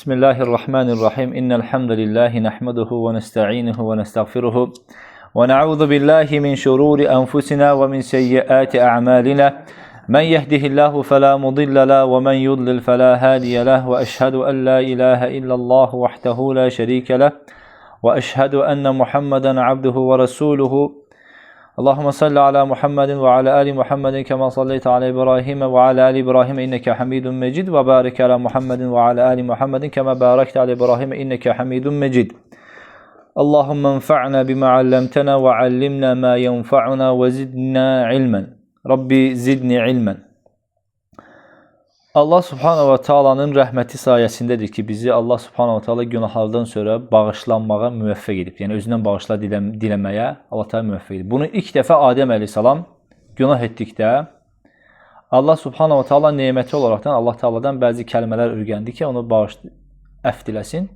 Bismillahirrahmanirrahim. İnnel hamdelellahi nahmeduhu ve nestainuhu ve nestağfiruhu ve na'udzu billahi min şururi enfusina ve min seyyiati a'malina. Men yehdihillahu fela mudille lahu ve men yudlil fela hadiye lahu ve eşhedü en la ilahe illallah vahdehu la şerike leh ve eşhedü enne Muhammeden abduhu ve resuluhu. Allahümme salli ala Muhammedin ve ala ali Muhammedin kema salleyte ala İbrahim ve ala ali İbrahim inneke hamidun mecid ve barik ala Muhammedin ve ala ali Muhammedin kema barakte ala İbrahim inneke hamidun mecid. Allahümme enfa'na bima allamtena ve allimna ma yenfa'una ve zidna ilmen. Rabbi zidni ilmen. Allah Subhanahu ve Taala'nın rəhməti sayəsindədir ki, bizi Allah Subhanahu ve Taala günahlardan sonra bağışlanmağa müvəffəq edib. Yəni özündən bağışla diləməyə Allah Taala müvəffəq edib. Bunu ilk dəfə Adəm əleyhissalam günah etdikdə Allah Subhanahu ve Taala neməti olaraqdan Allah Taala'dan bəzi kəlmələr öyrəndi ki, onu əfv diləsin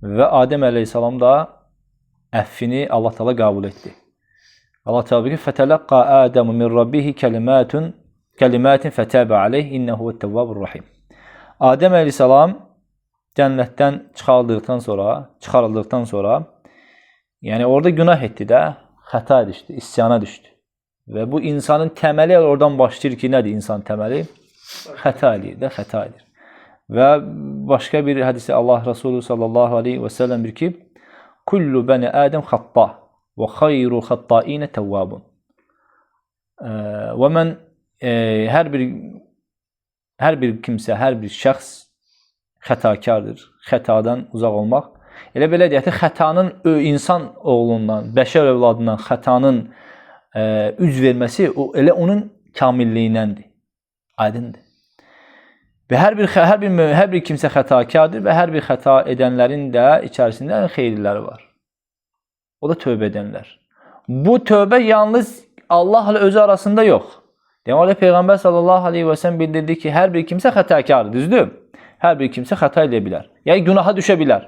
və Adəm əleyhissalam da əffini Allah Taala qəbul etdi. Allah Taala ki, "Fətələqqa Adamu min rabbihi kelimatin fetâbe aleyh innehu vettevvabur rahim." Adəm əleyhissalam cənnətdən çıxarıldıqdan sonra yəni orada günah etdi də, xəta düşdü, isyana düşdü. Və bu insanın təməli oradan başlayır ki, nədir insan təməli? Xəta eləyir də, xəta edir. Və başqa bir hədisdə Allah Resulü sallallahu aleyhi və səlləm bir ki, "Kullu bəni Adəm xatta və xayrul xattainə tevvabun." Və mən hər bir kimsə, hər bir şəxs xətakardır. Xətadan uzaq olmaq. Elə belə deyək ki, xətanın insan oğlundan, bəşər övladından xətanın üz verməsi elə onun kamilliyinəndir. Aydındır. Və hər bir kimsə xətakardır və hər bir xəta edənlərin də içərisində xeyirləri var. O da tövbə edənlər. Bu tövbə yalnız Allahla özü arasında yox. Deməli, Peyğəmbər sallallahu aleyhi və səlləm bildirdi ki, hər bir kimsə xətakardır, düzdür? Hər bir kimsə xəta edə bilər. Yəni, günaha düşə bilər.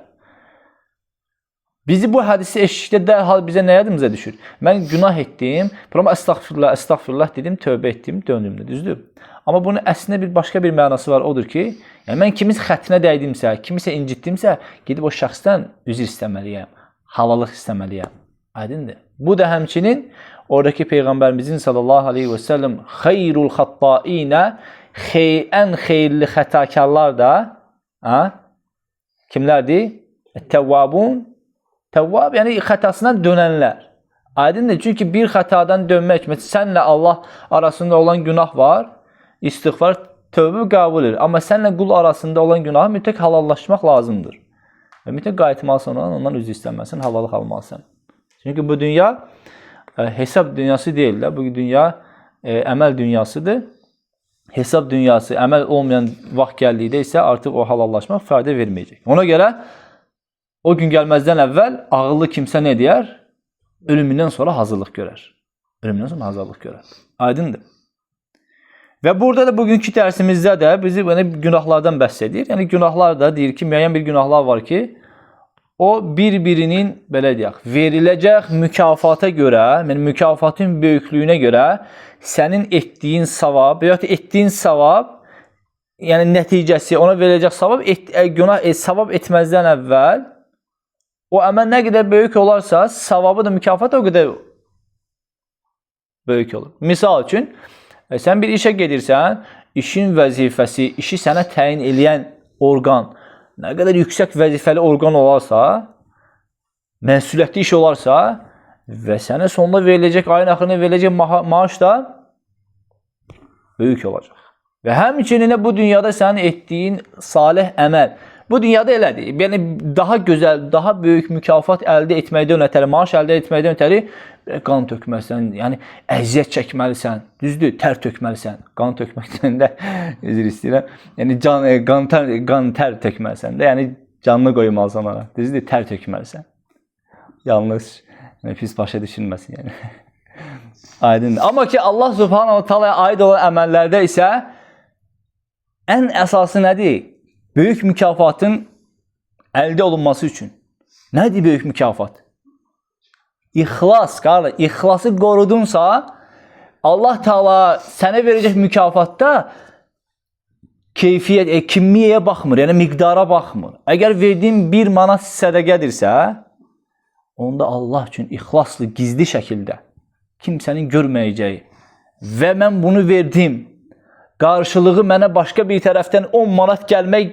Bizi bu hədisi eşitdikdə dərhal bizə nə yadımıza düşür? Mən günah etdim, amma əstəğfirullah dedim, tövbə etdim, döndüm də, düzdür? Amma bunun əslində başqa bir mənası var, odur ki, yəni mən kimin xətrinə dəydimsə, kimisə incitdimsə, gedib o şəxsdən üzr istəməliyəm, halalıq istəməliyəm. Aydındır. Bu da həmçinin oradakı Peyğəmbərimizin sallallahu aleyhi və səlləm xeyrul xattainə, ən xeyirli xətakarlar da kimlərdir? Təvvabun. Təvvab, yəni xətasından dönənlər. Aydındır. Çünki bir xətadan dönmək, sənlə Allah arasında olan günah var, istiğfar, tövbə qəbul edir. Amma sənlə qul arasında olan günahı mütləq halallaşmaq lazımdır. Və mütləq qayıtmalısan ondan üzr istəməlisən, halalıq almalısan. Çünki bu dünya hesab dünyası deyil də. Bu dünya əməl dünyasıdır. Hesab dünyası, əməl olmayan vaxt gəldikdə isə artıq o halallaşmaq fayda verməyəcək. Ona görə o gün gəlməzdən əvvəl ağıllı kimsə nə deyər? Ölümündən sonra hazırlıq görər. Ölümündən sonra hazırlıq görər. Aydındır. Və burada da bugünkü dərsimizdə də bizi günahlardan bəhs edir. Yəni günahlar da deyir ki, müəyyən bir günahlar var ki, o bir-birinin, belə deyək, veriləcək mükafata görə, yəni mükafatın böyüklüyünə görə sənin etdiyin savab, və ya etdiyin savab, yəni nəticəsi, ona veriləcək savab, savab etməzdən əvvəl o əməl nə qədər böyük olarsa, savabı da mükafat o qədər böyük olur. Misal üçün, sən bir işə gedirsən, işin vəzifəsi, işi sənə təyin eləyən orqan, nə qədər yüksək vəzifəli orqan olarsa, məsuliyyətli iş olarsa və sənə sonunda veriləcək, ayın axırına veriləcək maaş da böyük olacaq. Və həmçinin bu dünyada sənin etdiyin salih əməl, bu dünyada elədir. Yəni, daha gözəl, daha böyük mükafat əldə etməkdən ötəri, maaş əldə etməkdən ötəri qan tökməlisən, yəni əziyyət çəkməlisən, düzdür, tər tökməlisən. Qan tökməkdən də üzr istəyirəm. Yəni qan tər tökməlisən də, yəni canını qoymalısan ona. Düzdür, tər tökməlisən. Yalnız pis başa düşünməsin yəni. Aydındır. Amma ki Allah Subhanahu Taala'ya aid olan əməllərdə isə ən əsası nədir? Böyük mükafatın əldə olunması üçün. Nədir böyük mükafat? İxlas, qardaş, ixlası qorudunsa, Allah Taala sənə verəcək mükafatda keyfiyyət, kimmiyyəyə baxmır, yəni miqdara baxmır. Əgər verdiyin 1 manat sədəqədirsə, onda Allah üçün ixlaslı, gizli şəkildə, kimsənin görməyəcəyi və mən bunu verdim, qarşılığı mənə başqa bir tərəfdən 10 manat gəlmək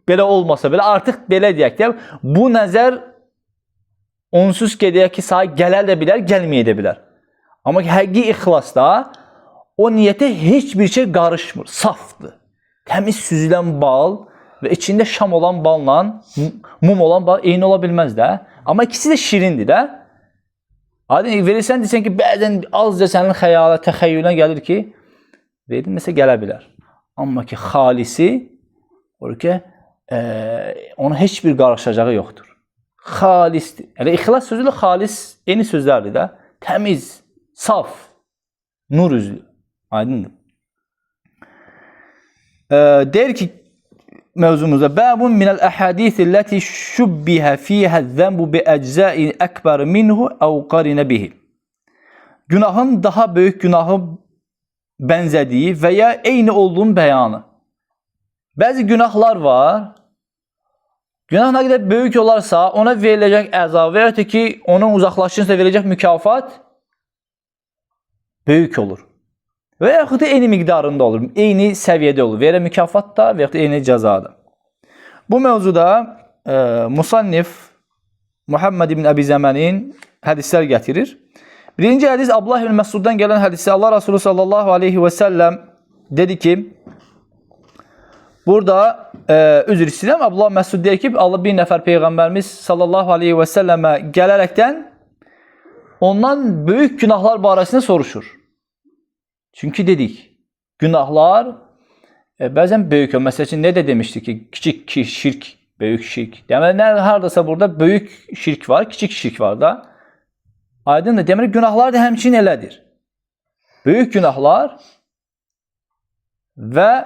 belə olmasa, belə artıq belə deyək də, bu nəzər onsuz gedək ki, sağa gələ də bilər, gəlməyə də bilər. Amma ki, həqiqi ixlasda o niyyətə heç bir şey qarışmır, safdır. Təmiz süzülən bal və içində şam olan balla, mum olan bal eyni ola bilməz də. Amma ikisi də şirindir də. Adın verirsən, deyirsən ki, bəzən azca sənin xəyala, təxəyyülən gəlir ki, verilməsə gələ bilər. Amma ki, xalisi, olur ki, onun heç bir qarışacağı yoxdur. Xalisdir. Yəni, ixlas sözü ilə xalis eyni sözlərdir də. Təmiz, saf, nur üzlü. Aydındır. Deyir ki, mövzumuzda bəbun minəl əhədisi ləti şübbihə fiyhə zəmbu bi əczəin əkbər minhu əv qarinə bihi. Günahın daha böyük günahı bənzədiyi və ya eyni olduğun bəyanı. Bəzi günahlar var. Günah nə qədər böyük olarsa, ona veriləcək əzab və ya ki, onun uzaqlaşınsa veriləcək mükafat böyük olur. Və yaxud da eyni miqdarında olur, eyni səviyyədə olur. Verə mükafat da və yaxud da eyni cəza da. Bu mövzuda Musannif Muhammed ibn Əbi Zəmənin hədislər gətirir. Birinci hədis Abdullah ibn Məsuddan gələn hədisi. Allah Resulü sallallahu aleyhi və səlləm dedi ki, burada üzr istəyirəm, Abdullah Məsud deyir ki, Allah bir nəfər Peyğəmbərimiz sallallahu aleyhi və səlləmə gələrəkdən ondan böyük günahlar barəsində soruşur. Çünki dedik, günahlar bəzən böyük. Məsəl üçün, nə də demişdik ki, kiçik şirk, böyük şirk. Deməli, haradasa burada böyük şirk var, kiçik şirk var da. Aydındır. Deməli, günahlar da həmçinin elədir. Böyük günahlar və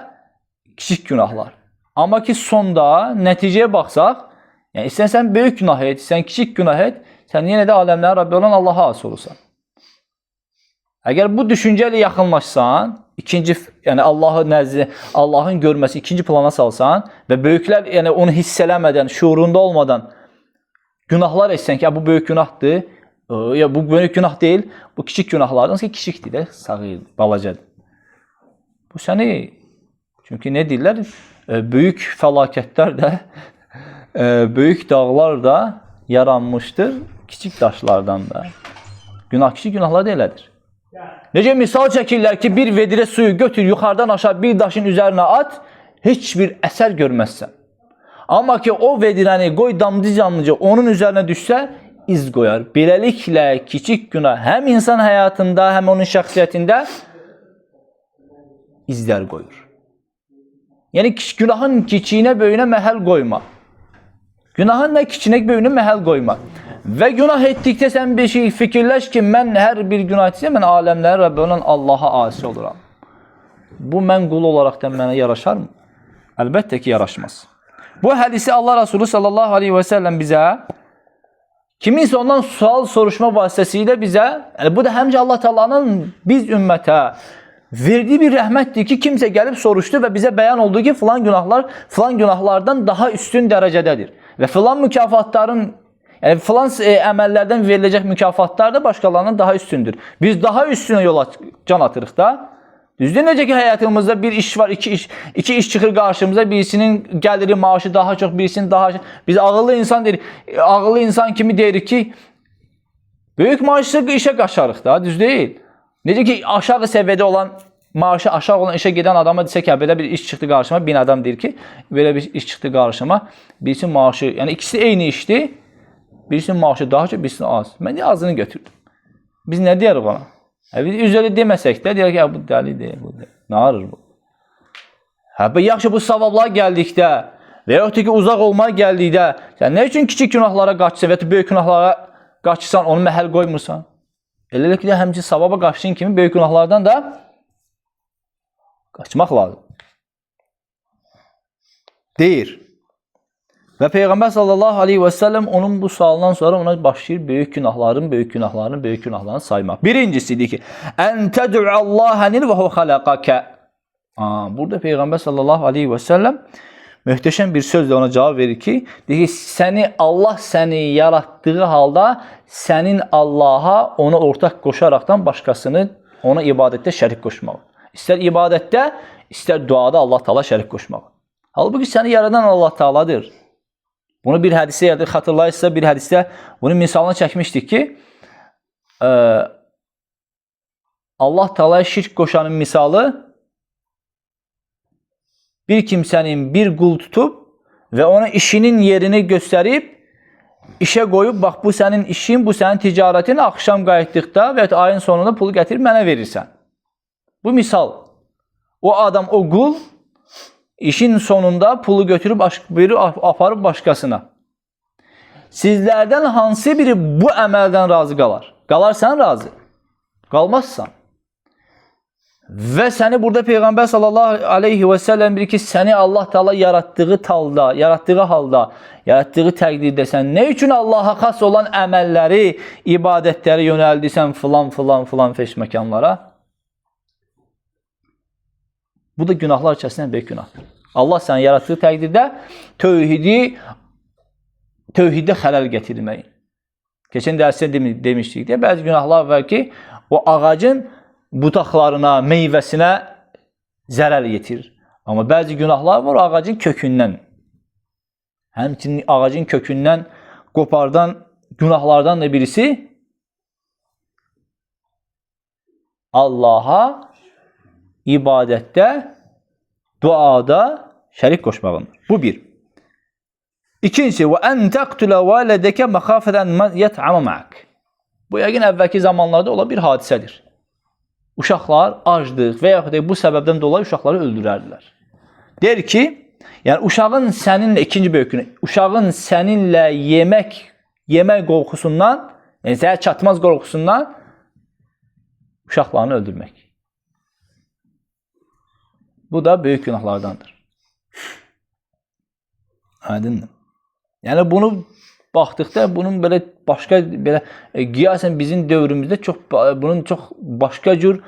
kiçik günahlar. Amma ki, sonda nəticəyə baxsaq, yəni istənsən böyük günah et, sən kiçik günah et, sən yenə də aləmlərin Rabbi olan Allaha as olursan. Əgər bu düşüncə ilə yaxınlaşsan, ikinci, yəni Allahın görməsi ikinci plana salsan və böyüklər, yəni onu hiss eləmədən, şuurunda olmadan günahlar etsən ki, bu böyük günahdır, ya bu böyük günah deyil, bu kiçik günahlardan ki, kiçikdir də, sağır, balacadır. Bu səni, çünki nə deyirlər? Böyük fəlakətlər də, böyük dağlar da yaranmışdır, kiçik daşlardan da. Kiçik günahlar da elədir. Necə misal çəkirlər ki, bir vedirə suyu götür, yuxarıdan aşağı bir daşın üzərinə at, heç bir əsər görməzsən. Amma ki, o vedirəni qoy damcı-damcı onun üzərinə düşsə, iz qoyar. Beləliklə, kiçik günah həm insan həyatında, həm onun şəxsiyyətində izlər qoyur. Yəni, günahın kiçiyinə, böyünə məhəl qoyma. Günahın nə kiçiyinə, böyünə məhəl qoyma. Və günah etdikdə sən bir şey fikirləş ki, mən hər bir günah etsə, mən aləmlərin Rəbbi olan Allaha asi oluram. Bu, mən qul olaraqdan mənə yaraşarmı? Əlbəttə ki, yaraşmaz. Bu hədisi Allah Resulü sallallahu aleyhi və səlləm bizə, kiminsə ondan sual soruşma vasitəsilə bizə, yəni bu da həmcə Allah Taala'nın biz ümmətə verdiyi bir rəhmətdir ki, kimsə gəlib soruşdu və bizə bəyan oldu ki, filan günahlar filan günahlardan daha üstün dərəcədədir. Və filan mükafatların, yəni filan əməllərdən veriləcək mükafatlar da başqalarından daha üstündür. Biz daha üstünə yola can atırıq da. Düzdür, necə ki, həyatımızda bir iş var, iki iş çıxır qarşımıza, birisinin gəliri, maaşı daha çox, birisinin daha çox. Biz ağıllı insan deyirik, ağıllı insan kimi deyirik ki, böyük maaşlı işə qaçarıq da, düz deyil. Necə ki, aşağı səviyyədə olan, maaşı aşağı olan işə gedən adama desə ki, belə bir iş çıxdı qarşıma, bir adam deyir ki, belə bir iş çıxdı qarşıma, birisinin maaşı, yəni ikisi eyni işdir, birisinin maaşı daha çox, birisinin az. Mən azını götürdüm. Biz nə deyirik ona? Üzəli deməsək də, deyək ki, bu dəlidir, nə arır bu? Yaxşı, bu savablar gəldikdə və yaxud ki, uzaq olmaya gəldikdə, sən nə üçün kiçik günahlara qaçsan və ya böyük günahlara qaçsan, onu məhəl qoymursan? Eləliklə, həmçin savaba qaçdığın kimi böyük günahlardan da qaçmaq lazım. Deyir. Və Peyğəmbər sallallahu aleyhi və səlləm onun bu sualından sonra ona başlayır böyük günahların saymaq. Birincisidir ki, ən təd'u Allahanil və hu xalaqaka. Burada Peyğəmbər sallallahu aleyhi və səlləm möhtəşəm bir sözlə ona cavab verir ki, deyir ki, Allah səni yaratdığı halda sənin Allaha ona ortaq qoşaraqdan başqasını ona ibadətdə şərik qoşmaq. İstər ibadətdə, istər duada Allah Taala şərik qoşmaq. Halbuki səni yaradan Allah Taaladır. Bunu bir hədisdə xatırlayırsınızsa, bir hədisdə bunun misalını çəkmişdik ki, Allah Taala'ya şirk qoşanın misalı bir kimsənin bir qul tutub və ona işinin yerini göstərib, işə qoyub, bax bu sənin işin, bu sənin ticarətin, axşam qayıtdıqda və ayın sonunda pulu gətirib mənə verirsən. Bu misal. O adam, o qul işin sonunda pulu götürüb aparıb başqasına. Sizlərdən hansı biri bu əməldən razı qalar? Qalarsan razı. Qalmazsan. Və səni burada Peyğəmbər sallallahu aleyhi və səlləm bilir ki, səni Allah Taala yaratdığı halda, yaratdığı təqdirdə sən nə üçün Allaha xas olan əməlləri, ibadətləri yönəldirsən filan feş məkanlara? Bu da günahlar içərisindən böyük günahdır. Allah səni yaratdığı təqdirdə tövhidə xələl gətirməyin. Keçən dərsdə demişdik deyə, bəzi günahlar var ki, o ağacın budaqlarına, meyvəsinə zərər yetirir. Amma bəzi günahlar var ağacın kökündən. Həmçinin ağacın kökündən qopardan günahlardan da birisi Allaha ibadətdə, duada şərik qoşmağındır. Bu bir. İkincisi, وَاَنْ تَقْتُلَ وَالَدَكَ مَخَافَةً يَتْعَمَ مَعَكَ. Bu yəqin əvvəlki zamanlarda olan bir hadisədir. Uşaqlar aclıq və yaxud da bu səbəbdən dolayı uşaqları öldürərdilər. Der ki, yəni uşağın səninlə, ikinci böyük günü, uşağın səninlə yemək qorxusundan, yəni sənə çatmaz qorxusundan uşaqlarını öldürmək. Bu da böyük günahlardandır. Aydındır. Yəni bunu baxdıqda bunun belə başqa qiyasən bizim dövrümüzdə bunun çox başqa cür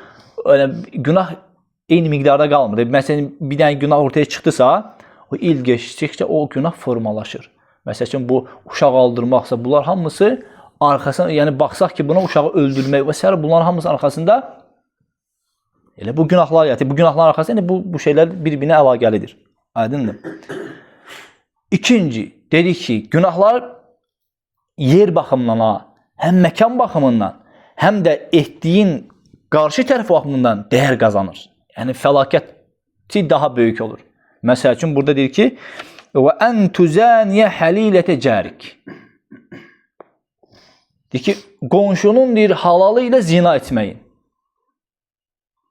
günah eyni miqdarda qalmır. Məsələn, bir dənə günah ortaya çıxdısa, o il geçdikcə o günah formalaşır. Məsələn, bu uşaq aldırmaqsa, bunlar hamısı arxasında, yəni baxsaq ki, buna uşağı öldürmək və s. bunların hamısı arxasında elə bu günahlar yatır. Bu günahların arxasında bu şeylər bir-birinə əlaqəlidir. Aydındır. İkinci, dedik ki, günahlar yer baxımından, həm məkan baxımından, həm də etdiyin qarşı tərəf baxımından dəyər qazanır. Yəni, fəlakəti daha böyük olur. Məsəl üçün, burada deyir ki, وَاَنْ تُزَانِيَ حَلِيلَةَ جَارِكِ. Deyir ki, qonşunun halalı ilə zina etməyin.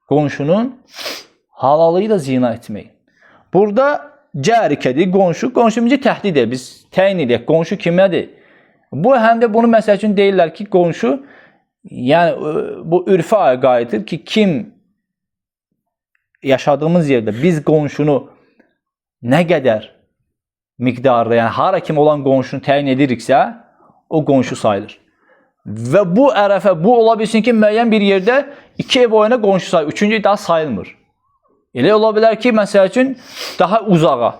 Qonşunun halalı ilə zina etməyin. Burada cərikədir, qonşu necə təhdid edir, biz təyin edək, qonşu kimlədir? Bu, həm də bunu məsəl üçün deyirlər ki, qonşu, yəni bu ürfə qayıdır ki, kim yaşadığımız yerdə biz qonşunu nə qədər miqdarda, yəni hara kim olan qonşunu təyin ediriksə, o qonşu sayılır. Və bu ərəfə, bu ola bilsin ki, müəyyən bir yerdə 2 ev oyuna qonşu sayılır, 3-cü daha sayılmır. Elə ola bilər ki, məsəl üçün, daha uzağa.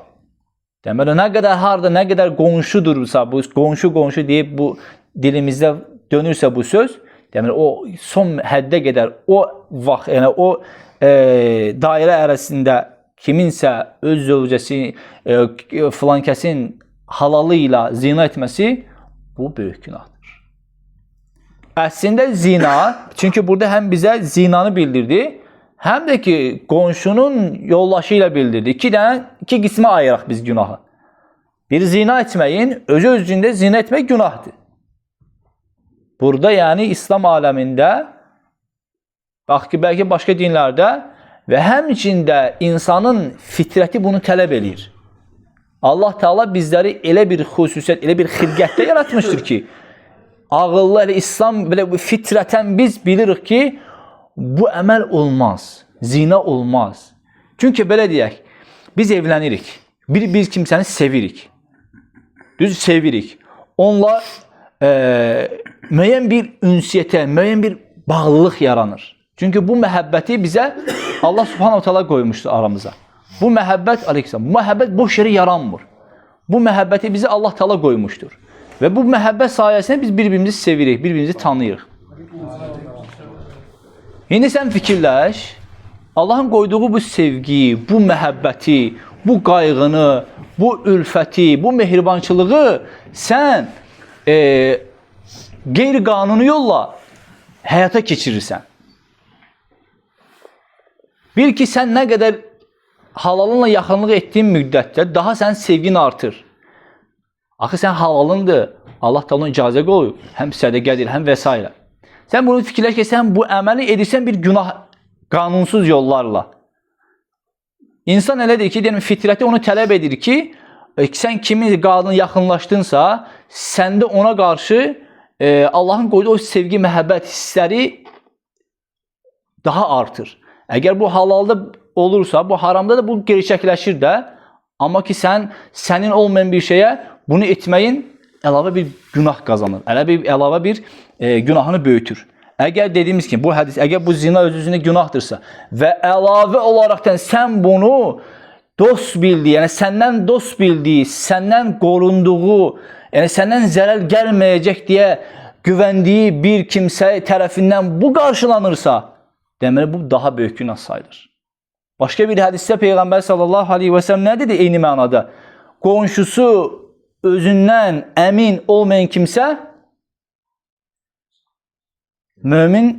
Deməli, nə qədər harada, nə qədər qonşudursa, bu qonşu deyib bu dilimizdə dönürsə bu söz, deməli, o son həddə qədər, o vaxt, yəni o dairə ərazisində kiminsə öz zövcəsi, filan kəsin halalı ilə zina etməsi, bu böyük günahdır. Əslində zina, çünki burada həm bizə zinanı bildirdi, həm də ki, qonşunun yoldaşı ilə bildirdi. İki qismə ayıraq biz günahı. Bir, zina etməyin, özü-özündə zina etmək günahdır. Burada, yəni, İslam aləmində, bax ki, bəlkə başqa dinlərdə və həmçində insanın fitrəti bunu tələb edir. Allah Teala bizləri elə bir xüsusiyyət, elə bir xilqətdə yaratmışdır ki, ağıllı, elə İslam, belə fitrətən biz bilirik ki, bu əməl olmaz, zina olmaz. Çünki belə deyək, biz evlənirik, biz kimsəni sevirik, düz sevirik. Onunla müəyyən bir ünsiyyətə, müəyyən bir bağlılıq yaranır. Çünki bu məhəbbəti bizə Allah Subhanahu Teala qoymuşdur aramıza. Bu məhəbbət, aleykümselam, bu məhəbbət boş yerə yaranmır. Bu məhəbbəti bizi Allah Teala qoymuşdur. Və bu məhəbbət sayəsində biz bir-birimizi sevirik, bir-birimizi tanıyırıq. İndi sən fikirləş, Allahın qoyduğu bu sevgiyi, bu məhəbbəti, bu qayğını, bu ülfəti, bu mehribançılığı sən qeyri-qanuni yolla həyata keçirirsən. Bil ki, sən nə qədər halalınla yaxınlıq etdiyin müddətdə daha sənin sevgin artır. Axı sən halalındır, Allah da ona icazə qoyub, həm sədəqədir, həm və s. Sən bunu fikirləş ki, sən bu əməli edirsən bir günah, qanunsuz yollarla. İnsan elədir ki, deyəlim, fitrəti onu tələb edir ki, sən kimin qadına yaxınlaşdınsa, səndə ona qarşı Allahın qoyduğu o sevgi, məhəbbət hissləri daha artır. Əgər bu halalda olursa, bu haramda da bu gerçəkləşir də. Amma ki, sənin olmayan bir şeyə bunu etməyin əlavə bir günah qazanır. Əlavə bir günahını böyütür. Əgər dediyimiz ki, bu hədis, əgər bu zina öz-özünə günahdırsa və əlavə olaraqdan sən bunu dost bildiyi, yəni səndən dost bildiyi, səndən qorunduğu, yəni səndən zərər gəlməyəcək deyə güvəndiyi bir kimsə tərəfindən bu qarşılanırsa, deməli bu daha böyük günah sayılır. Başqa bir hədisdə Peyğəmbər sallallahu aleyhi və səlləm nə dedi eyni mənada? Qonşusu özündən əmin olmayan kimsə mömin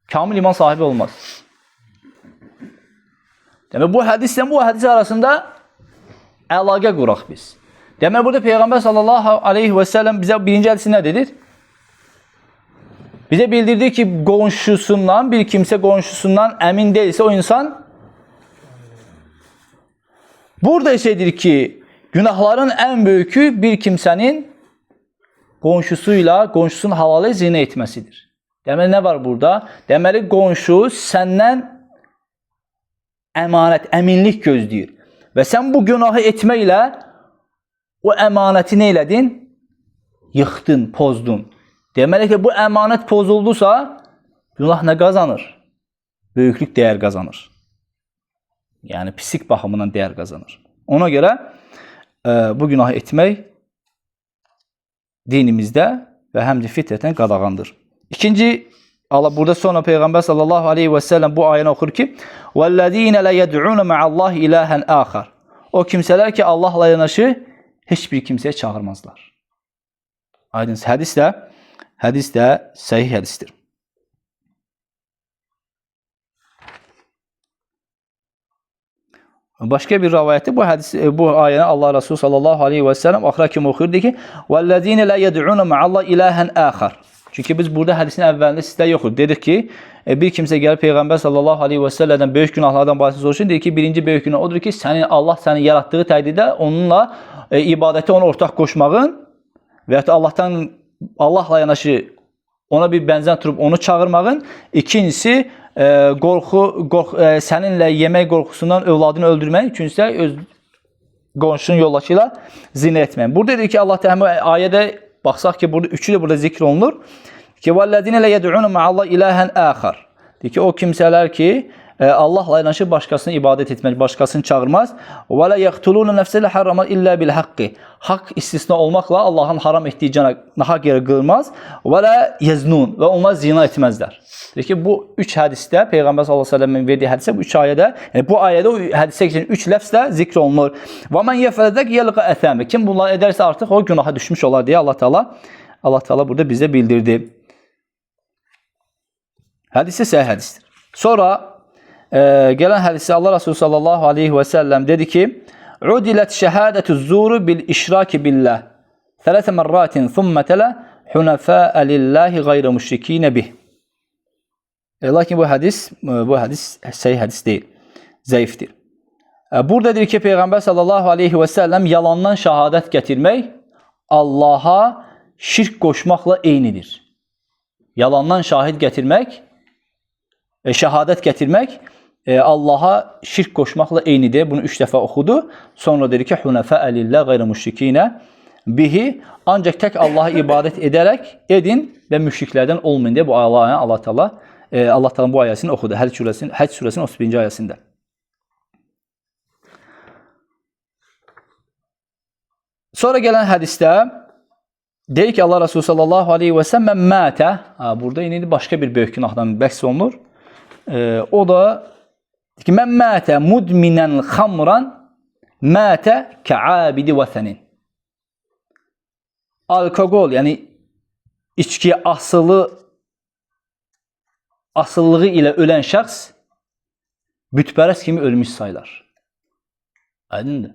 kamil iman sahibi olmaz. Demək bu hədislə bu hədis arasında əlaqə quraq biz. Demək burada Peyğəmbər sallallahu aleyhi və səlləm bizə birinci hədisi nə dedir? Bizə bildirdi ki, qonşusundan, bir kimsə qonşusundan əmin deyilsə o insan burada isə edir ki, günahların ən böyükü bir kimsənin qonşusuyla, qonşusunun halalı zina etməsidir. Deməli, nə var burada? Deməli, qonşu səndən əmanət, əminlik gözləyir. Və sən bu günahı etməklə o əmanəti nə elədin? Yıxdın, pozdun. Deməli ki, bu əmanət pozuldusa, günah nə qazanır? Böyüklük dəyər qazanır. Yəni, pislik baxımından dəyər qazanır. Ona görə bu günahı etmək dinimizdə və həm də fitrətən qadağandır. İkinci, burada sonra Peyğəmbər sallallahu aleyhi və səlləm bu ayəni oxur ki, وَالَّذ۪ينَ لَيَدْعُونَ مَعَ اللّٰهِ إِلَٰهًا آخَرٍ. O kimsələr ki, Allahla yanaşı heç bir kimsəyə çağırmazlar. Aydınız, hədis də səhih hədisdir. Başqa bir rivayətdə bu ayəni Allah Resulü sallallahu aleyhi və səlləm axıra kimi oxuyurdu ki, وَالَّذ۪ينَ لَا يَدْعُونَ مَعَ اللّٰهِ إِلَٰهًا آخَرٍ. Çünki biz burada hədisin əvvəlində sizdə yoxdur. Dedik ki, bir kimsə gəlib Peyğəmbər sallallahu aleyhi və səlləmdən böyük günahlardan bahsediyor soruşun. Deyir ki, birinci böyük günah odur ki, Allah səni yaratdığı təqdirdə onunla ibadəti ona ortaq qoşmağın və ya Allahla yanaşı ona bir bənzər turub onu çağırmağın. İkincisi, səninlə yemək qorxusundan övladını öldürmək. İkincisi, öz qonşunun yoldaşı ilə zina etməyin. Burada deyir ki, Allah təala ayədə baxsaq ki, burada üçü də burada zikr olunur. Ki, وَالَّذِينَ لَا يَدْعُونَ مَعَ اللّٰهِ إِلَٰهًا آخَرٍ. Deyir ki, o kimsələr ki, Allahla yanaşı başqasını ibadət etmək, başqasını çağırmaz. وَلَا يَقْتُلُونَ نَفْسَ لَا حَرَّمَ إِلَّا بِالْحَقِّ. Haqq istisna olmaqla Allahın haram etdiyi cana nahaq yerə qılmaz. وَلَا يَزْنُونَ. Və onlar zina etməzlər. Deyir ki, bu üç hədisdə, Peyğəmbər sallallahu aleyhi və səlləmin verdiyi hədisə, bu üç ayədə, yəni bu ayədə o hədisə keçən üç ləfzlə zikr olunur. وَمَنْ يَفْعَلْ يَلْقَ أَثَامًا. Kim bunları edərsə artıq o günaha düşmüş olar deyə Allah Teala burada bizə bildirdi. Hədisi səhih hədisdir. Sonra gələn hədisi Allah Resulü sallallahu aleyhi və səlləm dedi ki, عُدِلَتْ شَهَادَةُ الزُّورِ بِالْإِشْرَاكِ بِاللّٰهِ ثَلَثَ مَرَّاتٍ ثُمَّ تَلَا حُنَفَاءَ لِلّٰهِ غَيْرَ مُشْرِك۪ينَ بِهِ. Lakin bu hadis səhih hadis deyil, zəifdir. Burada deyir ki, Peyğəmbər sallallahu aleyhi və səlləm yalandan şahadət gətirmək Allaha şirk qoşmaqla eynidir. Yalandan şahid gətirmək, şahadət gətirmək Allaha şirk qoşmaqla eynidir. Bunu üç dəfə oxudu. Sonra dedi ki, Hunəfəə lilləh qeyrə müşrikinə bihi, ancak tek Allah'a ibadet ederek edin ve müşriklerden olmayın diye bu Allah Teala bu ayetini okudu. Hac suresinin 31. ayetinde. Sonra gelen hadiste deyir ki Allah Resulü sallallahu aleyhi ve sellem mâte. Burada yine başka bir büyük günahdan bəhs olunur. O da ki men mâte mudminen xamran mâte ke'abidi vesenin. Alkogol, yani içkiye asıllığı ile ölen şəxs bütpərəst kimi ölmüş sayılar. Aydındır.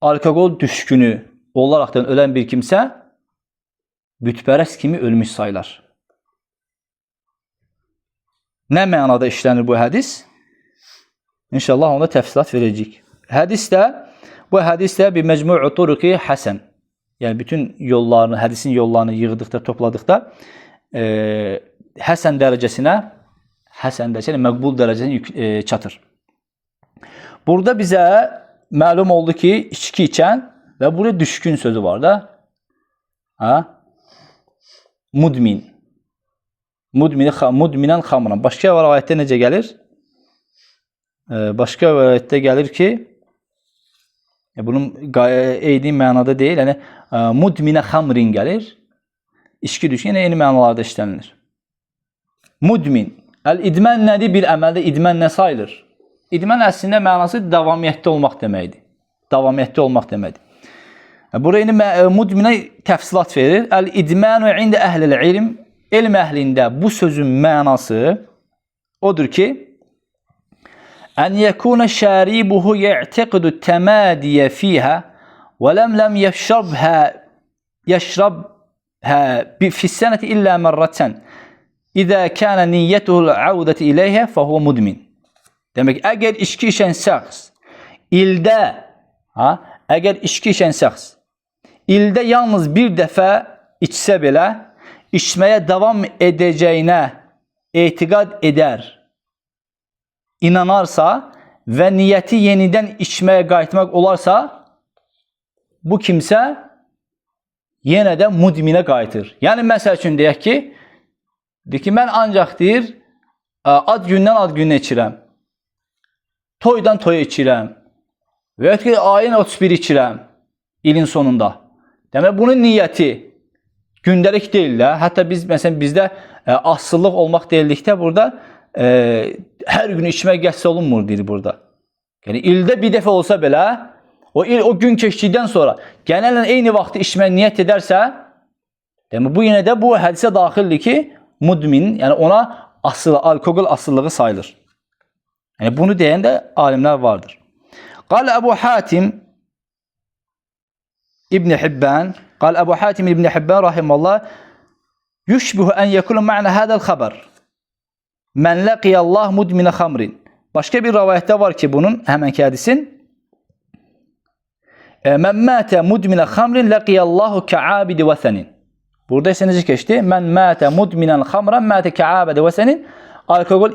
Alkogol düşkünü olaraktan ölen bir kimse bütpərəst kimi ölmüş sayılar. Ne mənada işlenir bu hadis? İnşallah ona təfsilat verəcəyik. Bu hadisdə bir mecmu'u turuqi hasan. Yani bütün yollarını, hadisin yollarını yığdıqda, topladıqda hasan derecesine, məqbul derecesine çatır. Burada bize məlum oldu ki, içki içen ve burada düşkün sözü var da. Mudminen xamran. Başka rivayette necə gəlir? Başka rivayette gəlir ki, bunun eyni mənada değil, yani mudmine xamrin gəlir. İçki düşkün, eyni mənalarda işlənilir. Mudmin. El-idmən nədir? Bir əməldə idmən nə sayılır? İdmən əslində mənası davamiyyətdə olmaq deməkdir. Davamiyyətdə olmaq deməkdir. Buraya indi mudminə təfsilat verir. El-idmənu ində əhlil ilm. Elm əhlində bu sözün mənası odur ki, ən yəkuna şəribuhu ya'tiqidu təmadiyə fiyhə və ləm yəşrabhə fissənəti illə mərrətən İzə kənə niyyətuhul əvdəti iləyhə fəhuvə mudmin. Demək, əgər içki içən şəxs ildə yalnız bir dəfə içsə belə, içməyə davam edəcəyinə etiqad edər, inanarsa və niyyəti yenidən içməyə qayıtmaq olarsa, bu kimsə yenə də mudminə qayıtır. Yəni, məsəl üçün deyək ki, mən ancaq ad gündən ad günə içirəm, toydan toya içirəm və ya ki, ayın 31 içirəm ilin sonunda. Demək, bunun niyyəti gündəlik deyil də. Hətta məsələn, bizdə asıllıq olmaq deyildikdə burada hər gün içmək qəsd olunmur deyir burada. Yəni, ildə bir dəfə olsa belə, o gün keçdikdən sonra gələnlə eyni vaxtı içmək niyyət edərsə, demək, bu yenə də bu hədisə daxildir ki, mudmin, yəni ona alkoqol asıllığı sayılır. Yəni, bunu deyən də alimlər vardır. Qal Əbu Hatim İbn Hibban rahimallah yushbihu en yekunu ma'na hadal haber men laqiyallah mudmine xamrin. Başka bir rivayette var ki bunun hemenki hadisin men mate mudmine xamrin laqiyallahu ka'abidi vesenin. Burada ise necə keçdi? Men mate mudminen xamran mate ka'abidi vesenin. Alkogol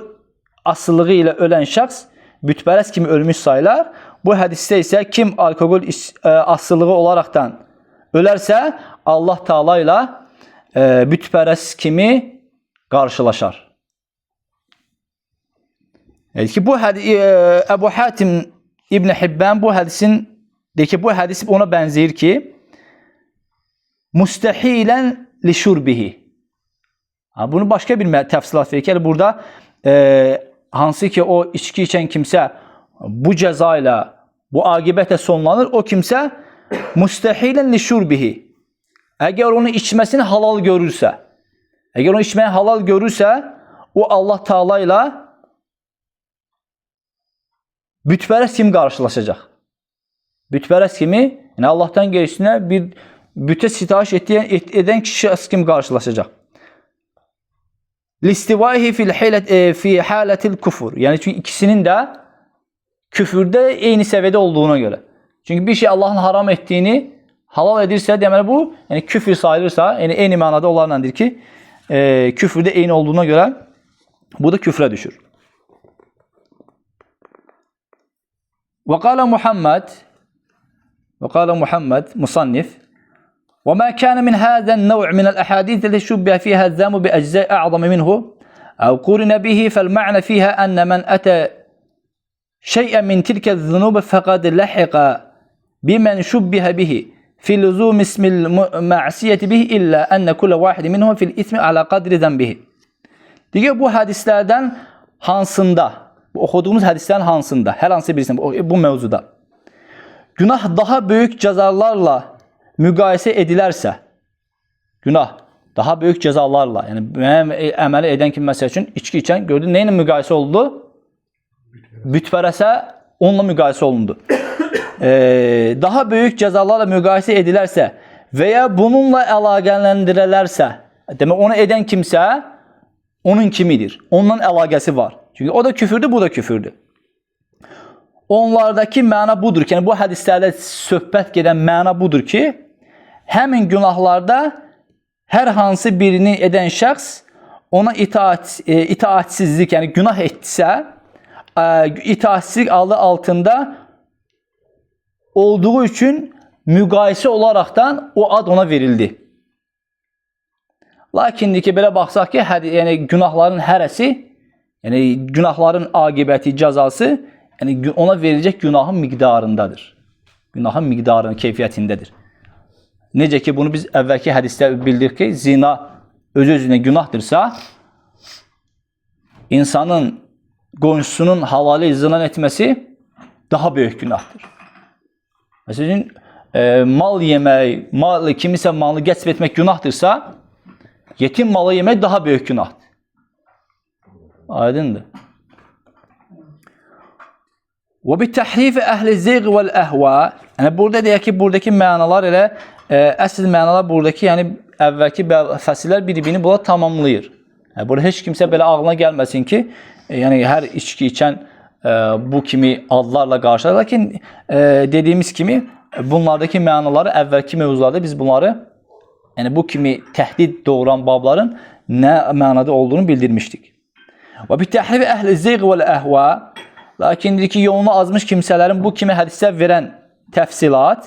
asıllığı ile ölen şəxs bütpərəst kimi ölmüş sayılar. Bu hadiste ise kim alkogol asıllığı olaraktan ölərsə, Allah Teala ile bütpərəst kimi qarşılaşar. Evet ki bu Ebu Hatim İbn Hibban bu hadis ona bənzəyir ki mustahilen li şurbihi. Bunu başka bir təfsilat verir ki, burada hansı ki o içki içen kimse bu ceza ile bu akibete sonlanır, o kimse mustahilen li şurbihi. Eğer onu içmesini halal görürse, o Allah Teala ile bütpərəst kimi qarşılaşacaq. Bütpərəst kimi, yani Allah'tan gerisine bir büte sitayiş eden kişi kimi qarşılaşacaq. Listivaihi fi haletil kufur. Yani çünkü ikisinin de küfürde eyni seviyede olduğuna göre. Çünkü bir şey Allah'ın haram ettiğini halal edirse deməli bu yani küfür sayılırsa, yani eyni manada olanlardır ki küfürde eyni olduğuna göre bu da küfre düşür. Ve kâle وقال محمد مصنف: وما كان من هذا النوع من الأحاديث التي شبه فيها الذم بأجزاء أعظم منه أو قرن به، فالمعنى فيها أن من أتى شيئا من تلك الذنوب فقد لحق بمن شبه به في لزوم اسم المعصية به إلا أن كل واحد منهم في الإثم على قدر ذنبه. Diyor bu hadislərdən hansında, bu oxuduğumuz hadislərin hansında, hər hansı birisində bu mövzuda günah daha böyük cəzalarla müqayisə edilərsə, günah daha böyük cəzalarla, yəni əməli edən kimi məsəl üçün içki içən gördün, nə ilə müqayisə olundu? Bütpərəsə onunla müqayisə olundu. Daha böyük cəzalarla müqayisə edilərsə və ya bununla əlaqələndirələrsə, demək onu edən kimsə onun kimidir, ondan əlaqəsi var. Çünki o da küfürdür, bu da küfürdür. Onlardakı məna budur ki, yəni bu hədislərdə söhbət gedən məna budur ki, həmin günahlarda hər hansı birini edən şəxs ona itaatsizlik, yəni günah etsə, itaatsizlik adı altında olduğu üçün müqayisə olaraqdan o ad ona verildi. Lakin ki, belə baxsaq ki, yəni günahların hərəsi, yəni günahların aqibəti, cəzası, yəni ona veriləcək günahın miqdarındadır. Günahın miqdarının keyfiyyətindədir. Necə ki, bunu biz əvvəlki hədisdə bildik ki, zina öz-özünə günahdırsa, insanın qonşusunun halalı zina etməsi daha böyük günahdır. Məsələn, mal yemək, kimisə malını qəsb etmək günahdırsa, yetim malı yemək daha böyük günahdır. Aydındır. وَبِالتَّحْرِيفِ أَهْلِ الزَّيْغِ وَالْأَهْوَى. Yəni burada deyək ki, buradakı mənalar elə əsl mənalar buradakı, yəni əvvəlki fəsillər bir-birini buna tamamlayır. Yəni burada heç kimsə belə ağlına gəlməsin ki, yəni hər içki içən bu kimi adlarla qarşılar. Lakin dediyimiz kimi bunlardakı mənaları əvvəlki mövzularda biz bunları, yəni bu kimi təhdid doğuran babların nə mənada olduğunu bildirmişdik. وَبِالتَّحْرِيفِ أَهْلِ الزَّيْغِ وَالْأَهْوَى. Lakin ki, yolunu azmış kimsələrin bu kimi hədislər verən təfsilat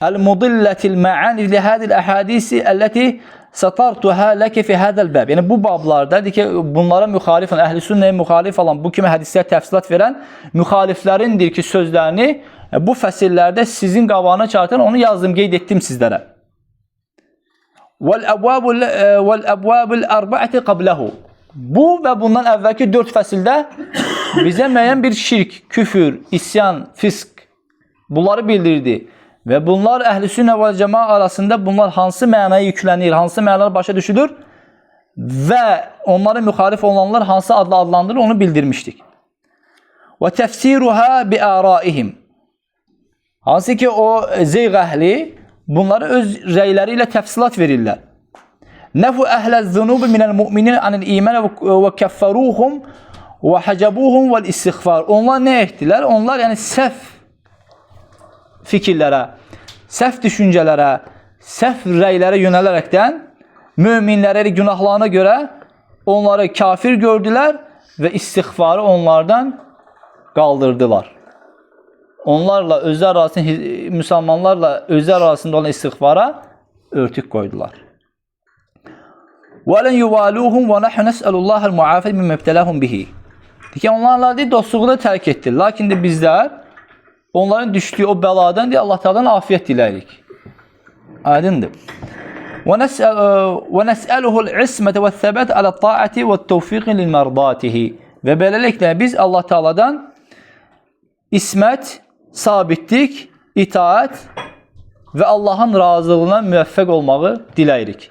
el-mudilletil ma'ani li hadil ahadisi elleti satartuha leke fi hadal bab. Yəni bu bablarda ki, bunlara müxalif olan, əhl-i sünnəyə müxalif olan bu kimi hədislər təfsilat verən müxaliflərindir ki, sözlərini bu fəsillərdə sizin qabağına çarpıtan onu yazdım, qeyd etdim sizlərə. Vəl-əbvabul arba'ati qablahu. Bu və bundan əvvəlki 4 fəsildə bizə müəyyən bir şirk, küfür, isyan, fisk bunları bildirdi. Və bunlar əhl-i sünnə və cəma arasında bunlar hansı mənaya yüklənir, hansı mənalar başa düşülür və onlara müxalif olanlar hansı adla adlandırılır onu bildirmişdik. Və təfsiruha bi araihim. Hansı ki o zeyğ əhli bunları öz rəyləri ilə təfsilat verirlər. Nəfu əhləz-zunubi minəl-mu'minin anil-iman və kəffəruhum və həcabuhum vəl-istiğfar. Onlar nə etdilər? Onlar yəni səhv fikirlərə, səhv düşüncələrə, səhv rəylərə yönələrəkdən möminləri günahlarına görə onları kafir gördülər və istiğfarı onlardan qaldırdılar. Onlarla özlər arasında, müsəlmanlarla özlər arasında olan istiğfara örtük qoydular. وَلَنْ يُوَالُوهُمْ وَنَحْنُ نَسْأَلُ اللّٰهَ الْمُعَافَةَ مِمَّا ابْتَلَاهُمْ بِهِ. Onlarla deyil, dostluğu da tərk etdi. Lakin de bizlər onların düşdüyü o bəladan deyil, Allah Teala'dan afiyet diləyirik. Aydındır. وَنَسْأَلُهُ الْعِسْمَةَ وَالثَّبَتَ عَلَى الطَّاعَةِ وَالتَّوْفِيقِ لِلْمَرْضَاتِهِ. Ve beləliklə biz Allah Teala'dan ismət, sabitlik, itaat ve Allah'ın razılığına müvəffəq olmağı diləyirik.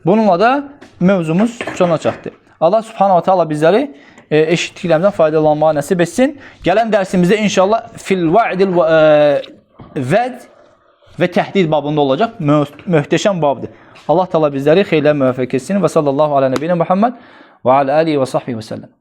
Bununla da mövzumuz sona çatdı. Allah Subhanahu wa Taala bizləri eşitdiklərimizdən faydalanmağı nəsib etsin. Gələn dərsimizdə inşallah fil va'dil vəd və təhdid babında olacaq. Möhtəşəm babdır. Allah Taala bizləri xeyrlə müvəffəq etsin və sallallahu alə nəbiyyinə Muhammed və alə alihi və sahbihi və səlləm.